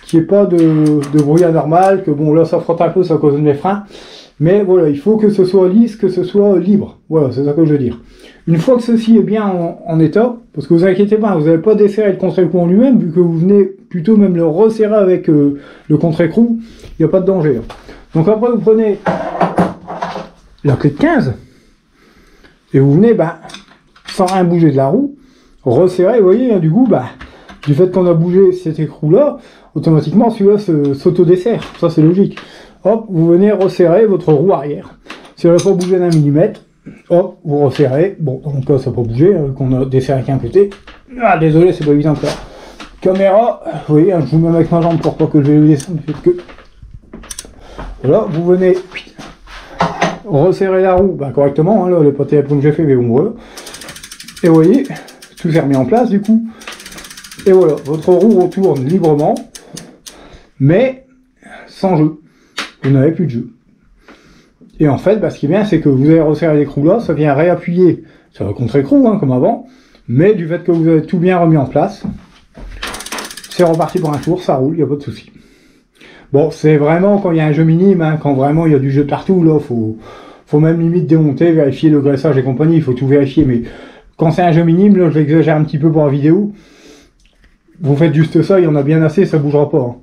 Qu'il n'y ait pas de bruit anormal, que bon là ça frotte un peu, ça cause mes freins, mais voilà, il faut que ce soit lisse, que ce soit libre, voilà, c'est ça que je veux dire. Une fois que ceci est bien en état, parce que vous inquiétez pas, vous n'avez pas desserré le contre-écrou en lui-même, vu que vous venez plutôt même le resserrer avec le contre-écrou, il n'y a pas de danger. Donc après vous prenez la clé de 15, et vous venez, sans rien bouger de la roue, resserrer, vous voyez, hein, du coup, du fait qu'on a bougé cet écrou-là, automatiquement celui-là s'auto-dessert, ça c'est logique. Hop, vous venez resserrer votre roue arrière. Si elle n'a pas bougé d'un millimètre, hop, vous resserrez. Bon, dans mon cas ça n'a pas bougé, qu'on a desserré qu'un côté. Ah, désolé, c'est pas évident de faire. Caméra, vous voyez, je vous mets avec ma jambe pour pas que le vélo descende, que... Voilà, vous venez resserrer la roue correctement, hein, là, le pâté à pomme que j'ai fait, mais bon, voilà. Et vous voyez, tout s'est remis en place du coup. Et voilà, votre roue retourne librement, mais sans jeu. Vous n'avez plus de jeu. Et en fait, ce qui est bien, c'est que vous avez resserré l'écrou là, ça vient réappuyer sur le contre-écrou, hein, comme avant, mais du fait que vous avez tout bien remis en place, c'est reparti pour un tour, ça roule, il n'y a pas de souci. Bon, c'est vraiment quand il y a un jeu minime, hein, quand vraiment il y a du jeu partout, là, faut même limite démonter, vérifier le graissage et compagnie, il faut tout vérifier, mais quand c'est un jeu minime, là, je l'exagère un petit peu pour la vidéo, vous faites juste ça, il y en a bien assez, ça bougera pas. Hein.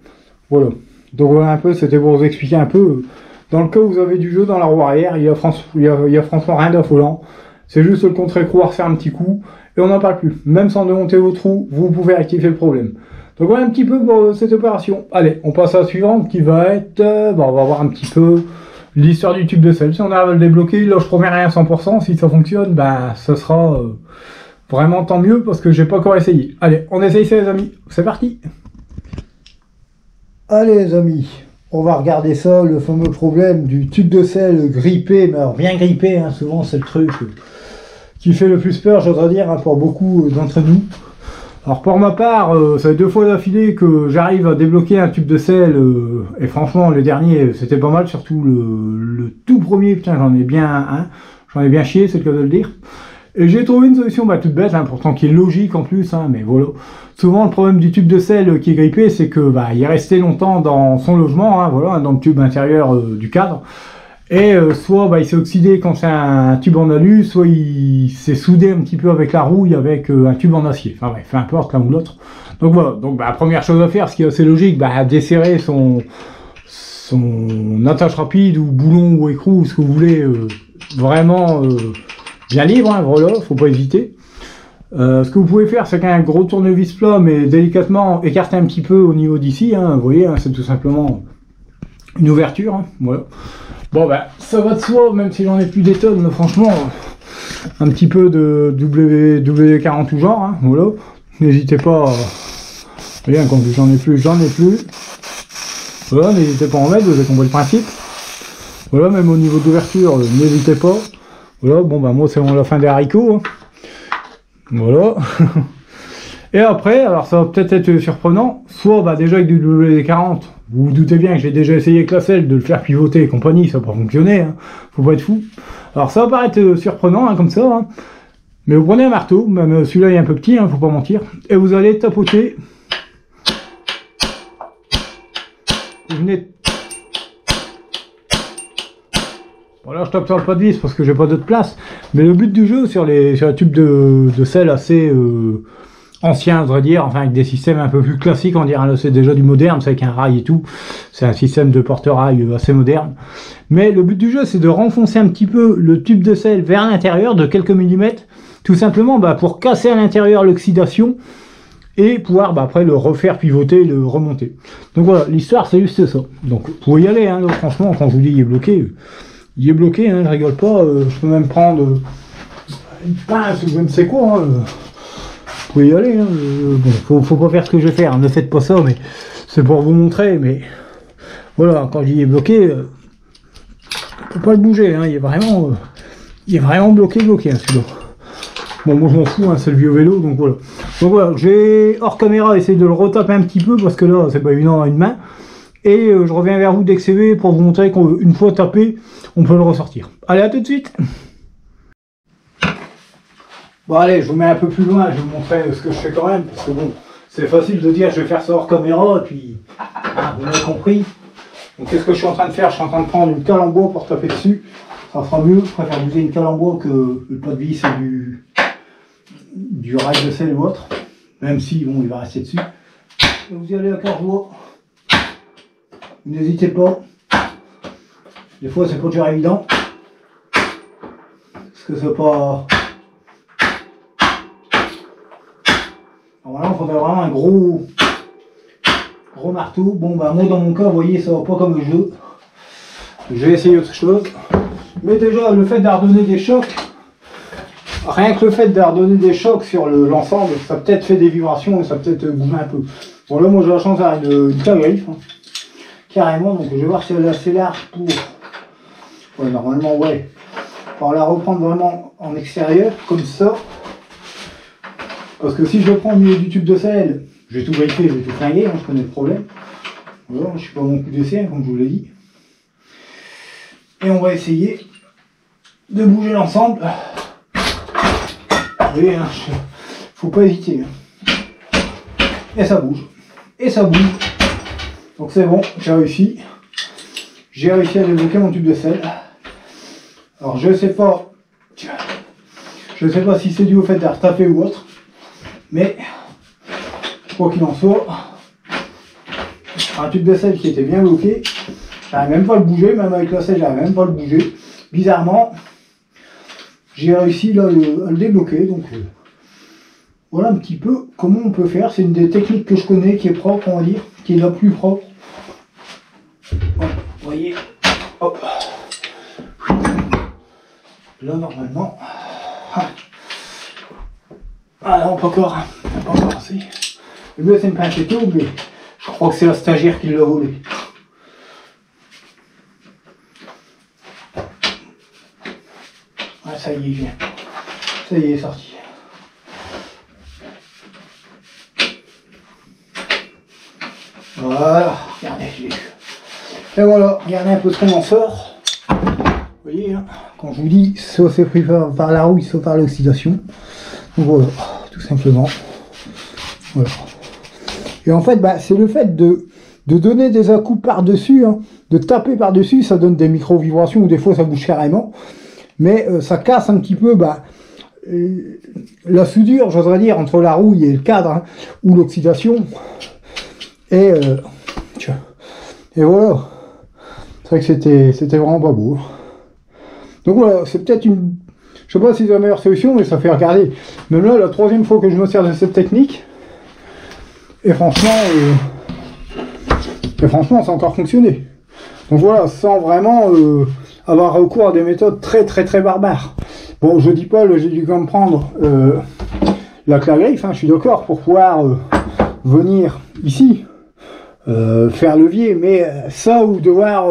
Voilà. Donc voilà un peu, c'était pour vous expliquer un peu. Dans le cas où vous avez du jeu dans la roue arrière, il y a franchement rien d'affolant. C'est juste le contre-écrou à refaire un petit coup, et on n'en parle plus. Même sans démonter vos trous, vous pouvez rectifier le problème. Donc voilà un petit peu pour cette opération. Allez, on passe à la suivante qui va être... on va voir un petit peu l'histoire du tube de sel. Si on arrive à le débloquer, là je promets rien à 100%. Si ça fonctionne, ben ça sera vraiment tant mieux parce que j'ai pas encore essayé. Allez, on essaye ça les amis. C'est parti. Allez les amis, on va regarder ça, le fameux problème du tube de sel grippé. Mais alors bien grippé, hein, souvent c'est le truc qui fait le plus peur, j'oserais dire, hein, pour beaucoup d'entre nous. Alors pour ma part, ça fait 2 fois d'affilée que j'arrive à débloquer un tube de sel, et franchement les derniers c'était pas mal, surtout le tout premier, putain j'en ai bien chié, c'est le cas de le dire. Et j'ai trouvé une solution toute bête, hein, pourtant qui est logique en plus, hein, mais voilà. Souvent le problème du tube de sel qui est grippé, c'est que il est resté longtemps dans son logement, hein, voilà, dans le tube intérieur du cadre. Et soit il s'est oxydé quand c'est un tube en alu, soit il s'est soudé un petit peu avec la rouille avec un tube en acier. Enfin bref, peu importe l'un ou l'autre. Donc voilà, donc première chose à faire, ce qui est assez logique, desserrer son attache rapide ou boulon ou écrou, ce que vous voulez, vraiment bien libre, hein, voilà, faut pas hésiter. Ce que vous pouvez faire, c'est qu'un gros tournevis plat, mais délicatement écarter un petit peu au niveau d'ici, hein, vous voyez, hein, c'est tout simplement une ouverture, hein, voilà. Bon ça va de soi, même si j'en ai plus des tonnes, franchement, un petit peu de W40 tout genre, hein, voilà. N'hésitez pas, rien, quand j'en ai plus. Voilà, n'hésitez pas à en mettre, vous avez compris le principe. Voilà, même au niveau d'ouverture, n'hésitez pas. Voilà, moi c'est la fin des haricots. Hein. Voilà. Et après, alors ça va peut-être être surprenant, soit déjà avec du WD-40, vous vous doutez bien que j'ai déjà essayé avec la selle de le faire pivoter et compagnie, ça n'a pas fonctionné, hein. Faut pas être fou. Alors ça va paraître surprenant, hein, comme ça, hein. Mais vous prenez un marteau, même celui-là est un peu petit, hein, faut pas mentir, et vous allez tapoter. Vous venez... Voilà, je tape sur le pas de vis parce que j'ai pas d'autre place, mais le but du jeu sur les tubes de sel assez... ancien, je voudrais dire, enfin avec des systèmes un peu plus classiques, on dirait, là c'est déjà du moderne, c'est avec un rail et tout, c'est un système de porte-rail assez moderne. Mais le but du jeu, c'est de renfoncer un petit peu le tube de sel vers l'intérieur de quelques millimètres, tout simplement pour casser à l'intérieur l'oxydation et pouvoir après le refaire pivoter, le remonter. Donc voilà, l'histoire c'est juste ça. Donc vous pouvez y aller, hein, donc, franchement, quand je vous dis il est bloqué, hein, je rigole pas, je peux même prendre une pince ou je ne sais quoi, hein, vous pouvez y aller, hein. Faut pas faire ce que je vais faire, hein. Ne faites pas ça, mais c'est pour vous montrer, mais voilà, quand il est bloqué, faut pas le bouger, hein. Il est vraiment bloqué, hein, celui-là. Bon, moi je m'en fous, hein, c'est le vieux vélo, donc voilà. Donc voilà, j'ai hors caméra essayé de le retaper un petit peu, parce que là, c'est pas évident à une main, et je reviens vers vous dès que c'est fait pour vous montrer qu'une fois tapé, on peut le ressortir. Allez, à tout de suite. Bon allez, je vous mets un peu plus loin, je vais vous montrer ce que je fais quand même, parce que bon, c'est facile de dire je vais faire ça hors caméra, et puis, vous m'avez compris. Donc qu'est-ce que je suis en train de faire? Je suis en train de prendre une cale en bois pour taper dessus, ça sera mieux, je préfère user une cale en bois que le pas de vis et du rail de sel ou autre, même si bon, il va rester dessus. Et vous y allez à cœur joie, n'hésitez pas, des fois c'est pas toujours évident, parce que c'est pas... Voilà, il faudrait vraiment un gros marteau. Bon moi dans mon cas, vous voyez, ça va pas comme je veux. Je vais essayer autre chose. Mais déjà, le fait d'ardonner des chocs, rien que le fait d'ardonner des chocs sur l'ensemble, ça peut-être fait des vibrations et ça peut-être bouger un peu. Bon là, moi j'ai la chance d'avoir une cale griffe, hein, carrément, donc je vais voir si elle est assez large pour... Ouais, normalement, ouais. On va la reprendre vraiment en extérieur, comme ça. Parce que si je le prends au milieu du tube de sel, je vais tout griffer, je vais tout flinguer, hein, je connais le problème. Voilà, je suis pas mon coup d'essai, hein, comme je vous l'ai dit. Et on va essayer de bouger l'ensemble. Vous voyez, hein, faut pas hésiter. Hein. Et ça bouge. et ça bouge. Donc c'est bon, j'ai réussi. J'ai réussi à débloquer mon tube de sel. Alors je sais pas si c'est dû au fait d'avoir tapé ou autre, mais quoi qu'il en soit, un tube de sel qui était bien bloqué, j'arrive même pas à le bouger, même avec la sel, j'arrive même pas à le bouger. Bizarrement, j'ai réussi là, à le débloquer, donc voilà un petit peu comment on peut faire. C'est une des techniques que je connais, qui est propre, on va dire, qui est la plus propre. Voilà, vous voyez, hop. Là normalement, ah non, pas encore assez. Le mieux c'est une pincette, mais je crois que c'est la stagiaire qui l'a volé. Ah, ça y est, je viens. Ça y est, sorti. Voilà, regardez, je l'ai eu. Et voilà, regardez un peu ce qu'on en sort. Vous voyez, hein, quand je vous dis, soit c'est pris par la rouille, soit par l'oxydation. Donc voilà, tout simplement. Voilà. Et en fait, bah, c'est le fait de donner des à-coups par-dessus, hein, de taper par-dessus, ça donne des micro-vibrations, ou des fois ça bouge carrément. Mais ça casse un petit peu bah, la soudure, j'oserais dire, entre la rouille et le cadre, hein, ou l'oxydation. Et voilà. C'est vrai que c'était vraiment pas beau. Donc voilà, c'est peut-être une... Je sais pas si c'est la meilleure solution, mais ça fait regarder. Même là, la troisième fois que je me sers de cette technique. Et franchement, ça a encore fonctionné. Donc voilà, sans vraiment avoir recours à des méthodes très barbares. Bon, je dis pas, j'ai dû quand même prendre la clé à griffe, hein, je suis d'accord, pour pouvoir venir ici, faire levier, mais ça ou devoir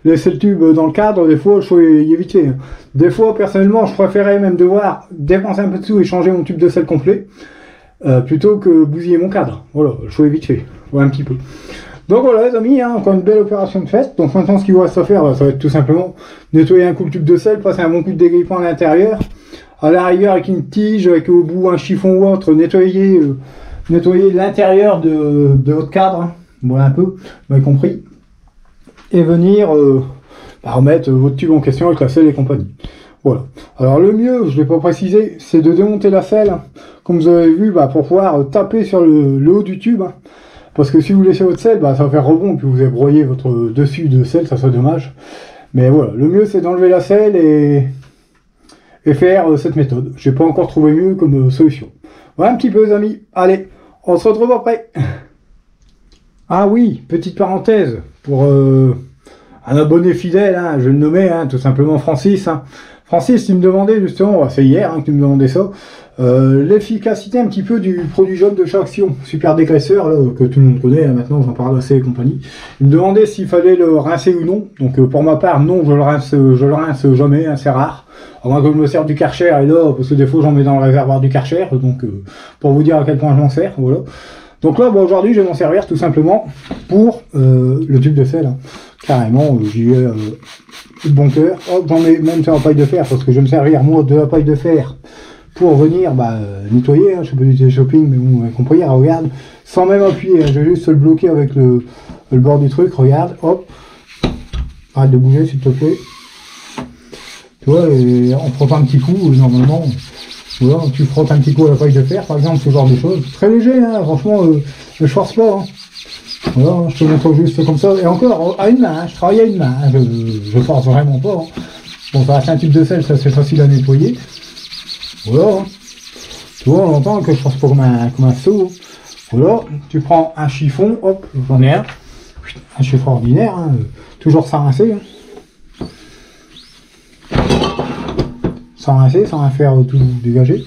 laisser le tube dans le cadre, des fois, je faut y éviter. Des fois, personnellement, je préférais même devoir dépenser un peu de sous et changer mon tube de sel complet, plutôt que bousiller mon cadre. Voilà, je faut vite fait, voilà un petit peu. Donc voilà les amis, hein, encore une belle opération de faite. Donc maintenant ce qu'il vous reste à faire, ça va être tout simplement nettoyer un coup le tube de sel, passer un bon coup de dégrippant à l'intérieur, à la rigueur avec une tige, avec au bout un chiffon ou autre, nettoyer l'intérieur de votre cadre, hein. Voilà un peu, vous m'avez compris, et venir remettre votre tube en question avec la selle et compagnie. Voilà. Alors le mieux, je ne l'ai pas précisé, c'est de démonter la selle, comme vous avez vu, pour pouvoir taper sur le haut du tube. Hein. Parce que si vous laissez votre sel, ça va faire rebond, puis vous allez broyer votre dessus de sel, ça serait dommage. Mais voilà, le mieux c'est d'enlever la selle et faire cette méthode. J'ai pas encore trouvé mieux comme solution. Voilà un petit peu les amis. Allez, on se retrouve après. Ah oui, petite parenthèse, pour un abonné fidèle, hein, je vais le nommer, hein, tout simplement Francis. Hein. Francis, tu me demandais justement, c'est hier que tu me demandais ça, l'efficacité un petit peu du produit jaune de chez Action, super dégraisseur, là, que tout le monde connaît, hein, maintenant j'en parle assez et compagnie. Il me demandait s'il fallait le rincer ou non, donc pour ma part, non, je le rince jamais, hein, c'est rare. À moins que je me sers du Karcher, et là, parce que des fois j'en mets dans le réservoir du Karcher, donc pour vous dire à quel point je m'en sers, voilà. Donc là, aujourd'hui, je vais m'en servir tout simplement pour le tube de sel, hein. Carrément, j'y vais de bon cœur. Hop, j'en mets même sur la paille de fer, parce que je vais me servir, moi, de la paille de fer pour venir nettoyer, hein. Je sais pas du shopping, mais bon, vous avez compris, hein, regarde, sans même appuyer, hein. Je vais juste le bloquer avec le bord du truc, regarde, hop, arrête de bouger s'il te plaît, tu vois, et en frottant un petit coup, normalement, voilà, tu frottes un petit coup à la paille de fer, par exemple, ce genre de choses, très léger, hein, franchement, je force pas, hein. Voilà, je te montre juste comme ça, et encore, à une main, hein, je travaille à une main, hein, je force vraiment pas, hein. Bon, ça reste un tube de sel, ça c'est facile à nettoyer. Voilà, tu vois, on entend que je force pas comme un seau. Voilà, tu prends un chiffon, hop, j'en ai un chiffon ordinaire, hein, toujours sans rincer. Hein. Sans rincer, sans rien faire tout dégager.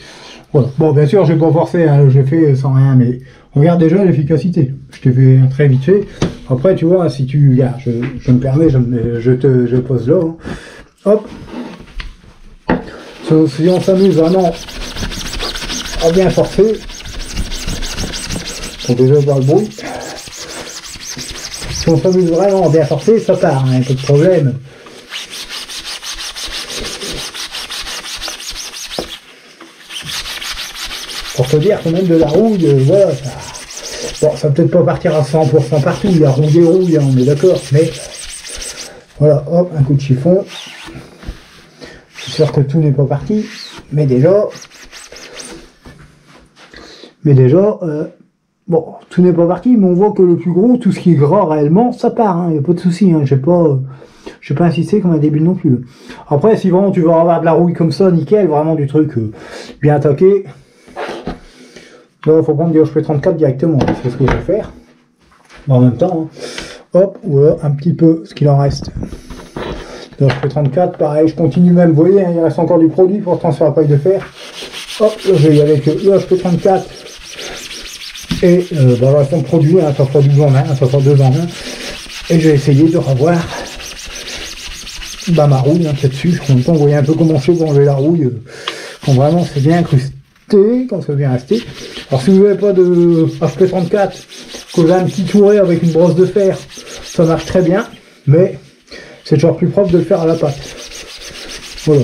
Voilà, bon, bien sûr, je vais pas forcer, hein, je l'ai fait sans rien, mais regarde déjà l'efficacité. Je t'ai fait un très vite fait. Après, tu vois, si tu. Regarde, je me permets, je pose là. Hein. Hop. Si on s'amuse vraiment à bien forcer, on déjà voir le bruit. Si on s'amuse vraiment à bien forcer, ça part, hein, pas de problème. Pour te dire que même de la rouille, voilà, Bon, ça va peut-être pas partir à 100% partout, il y a rond des rouilles, hein, on est d'accord, mais voilà, hop, un coup de chiffon. Je suis sûr que tout n'est pas parti, mais déjà, bon, tout n'est pas parti, mais on voit que le plus gros, tout ce qui est gras réellement, ça part, hein, il n'y a pas de souci, hein, je vais pas insister comme un débile non plus. Après, si vraiment tu veux avoir de la rouille comme ça, nickel, vraiment du truc bien attaqué, là, il faut prendre du HP34 directement, c'est ce que je vais faire. En même temps, hein, hop, voilà, un petit peu ce qu'il en reste. Le HP34, pareil, je continue même, vous voyez, hein, il reste encore du produit pour transférer la paille de fer. Hop, là, je vais y aller avec le HP34 et le restant de produit, hein, ça fera 12 en 1, ça fera 2 en 1. Et je vais essayer de revoir ma rouille hein, qui est dessus. En même temps, vous voyez un peu comment je fais pour enlever la rouille quand vraiment c'est bien incrusté, quand ça vient rester. Alors si vous n'avez pas de HP34, que vous avez un petit touré avec une brosse de fer, ça marche très bien, mais c'est toujours plus propre de le faire à la pâte. Voilà.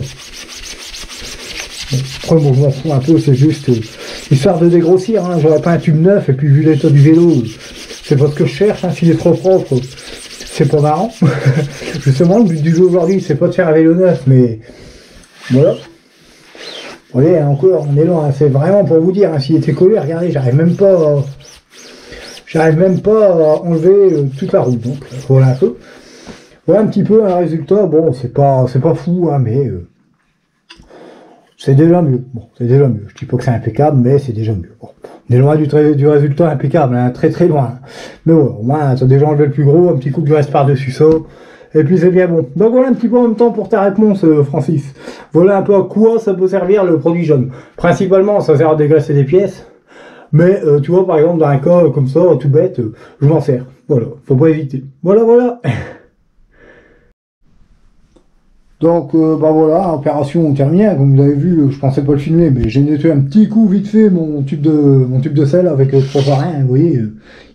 Après, bon, je m'en fous un peu, c'est juste histoire de dégrossir. Hein. J'aurais pas un tube neuf, et puis vu l'état du vélo, c'est pas ce que je cherche. Hein. S'il est trop propre, c'est pas marrant. Justement, le but du jeu aujourd'hui, c'est pas de faire un vélo neuf, mais voilà. Vous voyez, encore, on est loin. Hein. C'est vraiment pour vous dire, hein, s'il était collé, regardez, j'arrive même pas à enlever toute la roue. Donc, voilà un peu. Voilà un petit peu un résultat. Bon, c'est pas fou, hein, mais c'est déjà mieux. Bon, c'est déjà mieux. Je dis pas que c'est impeccable, mais c'est déjà mieux. Bon, on est loin du résultat impeccable, hein, très très loin. Mais voilà, au moins, ça a déjà enlevé le plus gros, un petit coup de graisse par-dessus ça. Et puis c'est bien bon. Donc voilà un petit peu en même temps pour ta réponse, Francis. Voilà un peu à quoi ça peut servir le produit jaune. Principalement, ça sert à dégraisser des pièces. Mais tu vois, par exemple, dans un cas comme ça, tout bête, je m'en sers. Voilà, faut pas hésiter. Voilà, voilà. Donc bah voilà, opération terminée, comme vous avez vu, je pensais pas le filmer, mais j'ai nettoyé un petit coup vite fait mon tube de sel avec trop pas rien, vous voyez,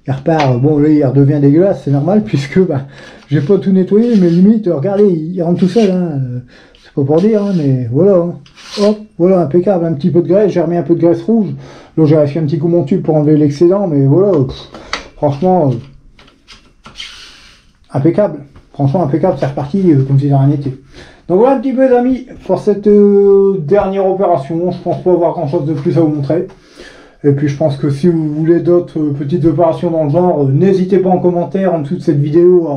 il repart, bon là il redevient dégueulasse, c'est normal, puisque bah j'ai pas tout nettoyé, mais limite, regardez, il rentre tout seul, hein, c'est pas pour dire, hein, mais voilà, hein. Hop, voilà, impeccable, un petit peu de graisse, j'ai remis un peu de graisse rouge, là j'ai réussi un petit coup mon tube pour enlever l'excédent, mais voilà, franchement, impeccable. Franchement, impeccable, c'est reparti comme si de rien n'était. Donc voilà un petit peu les amis, pour cette dernière opération, je pense pas avoir grand chose de plus à vous montrer. Et puis je pense que si vous voulez d'autres petites opérations dans le genre, n'hésitez pas en commentaire en dessous de cette vidéo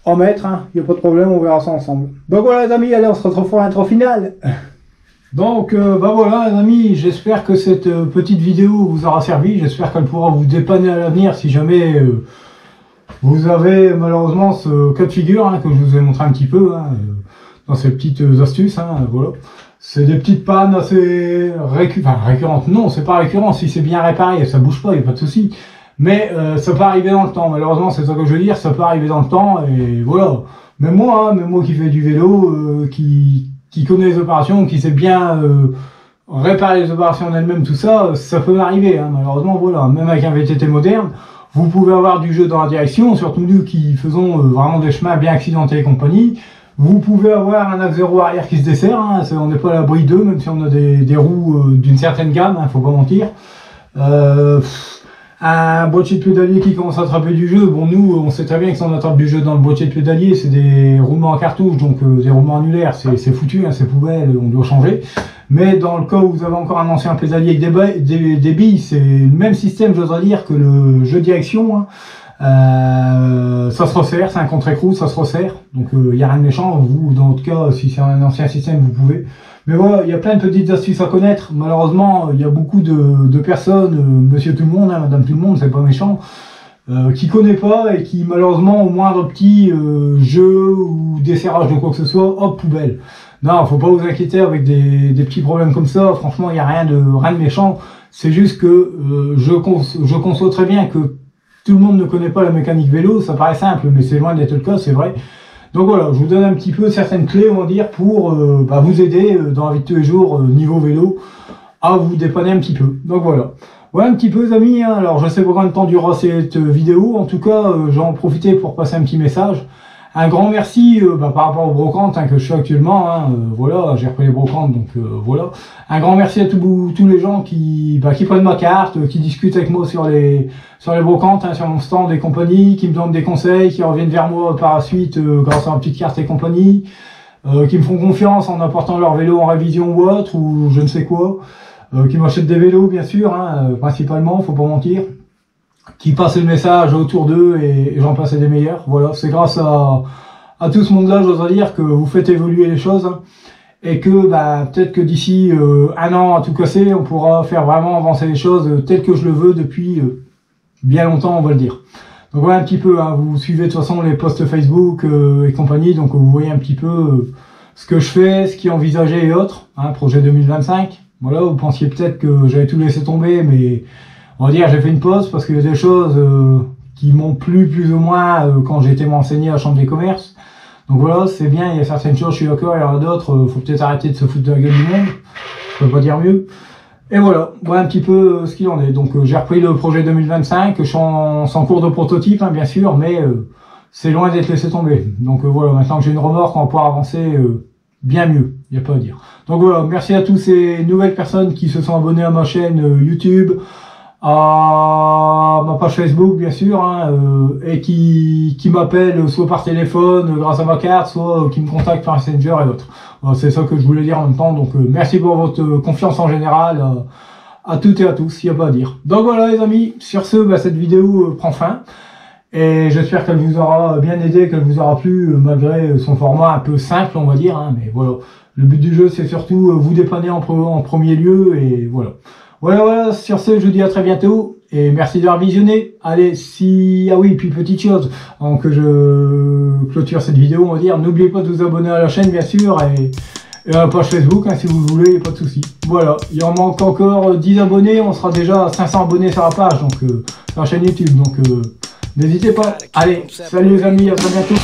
à mettre, hein. Il n'y a pas de problème, on verra ça ensemble. Donc voilà les amis, allez on se retrouve pour l'intro finale. Donc bah voilà les amis, j'espère que cette petite vidéo vous aura servi, j'espère qu'elle pourra vous dépanner à l'avenir si jamais vous avez malheureusement ce cas de figure hein, que je vous ai montré un petit peu hein, dans ces petites astuces, hein, voilà. C'est des petites pannes assez récurrentes. Non, c'est pas récurrent, si c'est bien réparé, ça bouge pas, il n'y a pas de souci. Mais ça peut arriver dans le temps, malheureusement c'est ça que je veux dire, ça peut arriver dans le temps, et voilà. Même moi qui fais du vélo, qui connaît les opérations, qui sait bien réparer les opérations en elles-mêmes, tout ça, ça peut m'arriver, hein, malheureusement, voilà. Même avec un VTT moderne, vous pouvez avoir du jeu dans la direction, surtout nous qui faisons vraiment des chemins bien accidentés et compagnie. Vous pouvez avoir un axe de roue arrière qui se dessert, hein, on n'est pas à l'abri d'eux, même si on a des roues d'une certaine gamme, hein, faut pas mentir. Un boîtier de pédalier qui commence à attraper du jeu, bon nous on sait très bien que si on attrape du jeu dans le boîtier de pédalier, c'est des roulements à cartouche, donc des roulements annulaires, c'est foutu, hein, c'est poubelle, on doit changer. Mais dans le cas où vous avez encore un ancien pédalier avec des billes, c'est le même système, j'oserais dire, que le jeu de direction. Hein. Ça se resserre, c'est un contre-écrou, ça se resserre. Donc il n'y a rien de méchant. Vous, dans votre cas, si c'est un ancien système, vous pouvez. Mais voilà, il y a plein de petites astuces à connaître. Malheureusement, il y a beaucoup de personnes, monsieur tout le monde, hein, madame tout le monde, c'est pas méchant, qui connaît pas et qui malheureusement au moindre petit jeu ou desserrage de quoi que ce soit, hop, poubelle. Non, faut pas vous inquiéter avec des petits problèmes comme ça. Franchement, il n'y a rien de méchant. C'est juste que je conçois très bien que tout le monde ne connaît pas la mécanique vélo. Ça paraît simple, mais c'est loin d'être le cas, c'est vrai. Donc voilà, je vous donne un petit peu certaines clés, on va dire, pour vous aider dans la vie de tous les jours, niveau vélo, à vous dépanner un petit peu. Donc voilà. Voilà un petit peu les amis, hein. Alors je sais pas combien de temps durera cette vidéo, en tout cas j'en profite pour passer un petit message. Un grand merci par rapport aux brocantes que je fais actuellement. Voilà, j'ai repris les brocantes, donc voilà. Un grand merci à tous les gens qui prennent ma carte, qui discutent avec moi sur les brocantes, sur mon stand et compagnie, qui me donnent des conseils, qui reviennent vers moi par la suite grâce à ma petite carte et compagnie, qui me font confiance en apportant leur vélo en révision ou autre, ou je ne sais quoi, qui m'achètent des vélos bien sûr, principalement, faut pas mentir, qui passent le message autour d'eux et j'en passe des meilleurs. Voilà, c'est grâce à tout ce monde-là, j'oserais dire, que vous faites évoluer les choses et que peut-être que d'ici un an à tout casser, on pourra faire vraiment avancer les choses telles que je le veux depuis bien longtemps, on va le dire. Donc voilà un petit peu, vous suivez de toute façon les posts Facebook et compagnie, donc vous voyez un petit peu ce que je fais, ce qui est envisagé et autres, projet 2025. Voilà, vous pensiez peut-être que j'avais tout laissé tomber, mais on va dire j'ai fait une pause parce qu'il y a des choses qui m'ont plu plus ou moins quand j'ai été m'enseigner à la Chambre des commerces. Donc voilà, c'est bien, il y a certaines choses, je suis d'accord, il y en a d'autres, faut peut-être arrêter de se foutre de la gueule du monde, je peux pas dire mieux. Et voilà un petit peu ce qu'il en est. Donc j'ai repris le projet 2025, je suis en cours de prototype bien sûr, mais c'est loin d'être laissé tomber. Donc voilà, maintenant que j'ai une remorque, on va pouvoir avancer bien mieux, il n'y a pas à dire. Donc voilà, merci à tous ces nouvelles personnes qui se sont abonnées à ma chaîne YouTube, à ma page Facebook bien sûr, et qui m'appellent soit par téléphone grâce à ma carte, soit qui me contactent par Messenger et autres. C'est ça que je voulais dire en même temps, donc merci pour votre confiance en général à toutes et à tous, il n'y a pas à dire. Donc voilà les amis, sur ce, cette vidéo prend fin, et j'espère qu'elle vous aura bien aidé, qu'elle vous aura plu, malgré son format un peu simple on va dire, mais voilà, le but du jeu c'est surtout vous dépanner en premier lieu, et voilà. Voilà, sur ce, je vous dis à très bientôt, et merci d'avoir visionné. Allez, ah oui, puis petite chose, avant que je clôture cette vidéo, on va dire, n'oubliez pas de vous abonner à la chaîne, bien sûr, et à la page Facebook, si vous voulez, pas de souci. Voilà, il en manque encore 10 abonnés, on sera déjà à 500 abonnés sur la page, donc sur la chaîne YouTube, donc n'hésitez pas. Allez, salut les amis, à très bientôt.